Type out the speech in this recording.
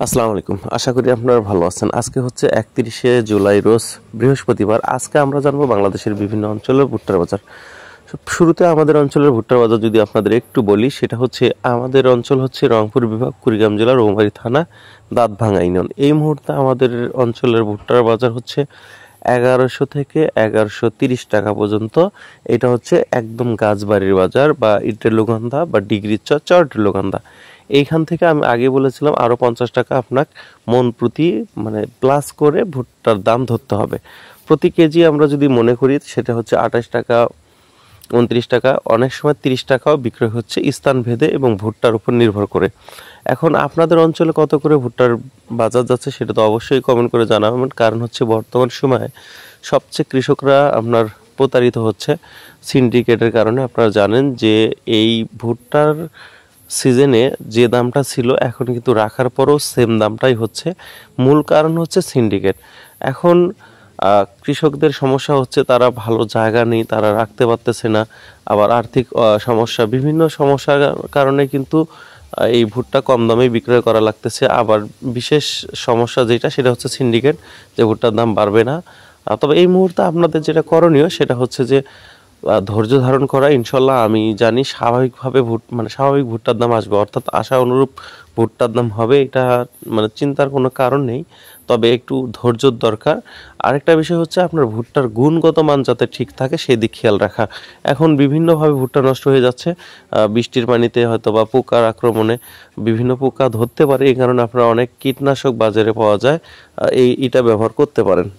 আসসালামু আলাইকুম। আশা করি আপনারা ভালো আছেন। আজকে হচ্ছে 31শে জুলাই রোজ বৃহস্পতিবার। আজকে আমরা জানবো বাংলাদেশের বিভিন্ন অঞ্চলের ভুট্টার বাজার। শুরুতে আমাদের অঞ্চলের ভুট্টার বাজার যদি আপনাদের একটু বলি, সেটা হচ্ছে আমাদের অঞ্চল হচ্ছে রংপুর বিভাগ, কুড়িগ্রাম জেলা, রৌমারী থানা, দাঁতভাঙ্গা ইউনিয়ন। এই মুহূর্তে আমাদের অঞ্চলের ভুট্টার বাজার হচ্ছে 1100 থেকে 1130 টাকা পর্যন্ত। এটা হচ্ছে একদম গাছবাড়ির বাজার বা ইটের লোকান্দা বা ডিগ্রির চরের লোকান্দা। এইখান থেকে আমি আগে বলেছিলাম আরও 50 টাকা আপনাকে মন প্রতি প্লাস করে ভুট্টার দাম ধরতে হবে। প্রতি কেজি আমরা যদি মনে করি সেটা হচ্ছে 28 টাকা, 29 টাকা, অনেক সময় 30 টাকাও বিক্রয় হচ্ছে স্থান ভেদে এবং ভুট্টার উপর নির্ভর করে। এখন আপনাদের অঞ্চলে কত করে ভুট্টার বাজার যাচ্ছে সেটা তো অবশ্যই কমেন্ট করে জানাবেন। কারণ হচ্ছে বর্তমান সময়ে সবচেয়ে কৃষকরা আপনার প্রতারিত হচ্ছে সিন্ডিকেটের কারণে। আপনারা জানেন যে এই ভুট্টার সিজনে যে দামটা ছিল এখন কিন্তু রাখার পরও সেম দামটাই হচ্ছে। মূল কারণ হচ্ছে সিন্ডিকেট। এখন কৃষকদের সমস্যা হচ্ছে তারা ভালো জায়গা নেই, তারা রাখতে পারতেছে না। আবার আর্থিক সমস্যা, বিভিন্ন সমস্যার কারণে কিন্তু এই ভুট্টা কম দামে বিক্রয় করা লাগতেছে। আবার বিশেষ সমস্যা যেটা সেটা হচ্ছে সিন্ডিকেট, যে ভুট্টার দাম বাড়বে না। তবে এই মুহূর্তে আপনাদের যেটা করণীয় সেটা হচ্ছে যে ধৈর্য ধারণ করা। ইনশাল্লাহ আমি জানি স্বাভাবিকভাবে স্বাভাবিক ভুট্টার দাম আসবে, অর্থাৎ আশা অনুরূপ ভুট্টার দাম হবে। এটা চিন্তার কোনো কারণ নেই, তবে একটু ধৈর্যর দরকার। আরেকটা বিষয় হচ্ছে আপনার ভুট্টার গুণগত মান যাতে ঠিক থাকে সেই দিক খেয়াল রাখা। এখন বিভিন্নভাবে ভুট্টা নষ্ট হয়ে যাচ্ছে, বৃষ্টির পানিতে হয়তো বা পোকার আক্রমণে বিভিন্ন পোকা ধরতে পারে। এই কারণে আপনারা অনেক কীটনাশক বাজারে পাওয়া যায়, এটা ব্যবহার করতে পারেন।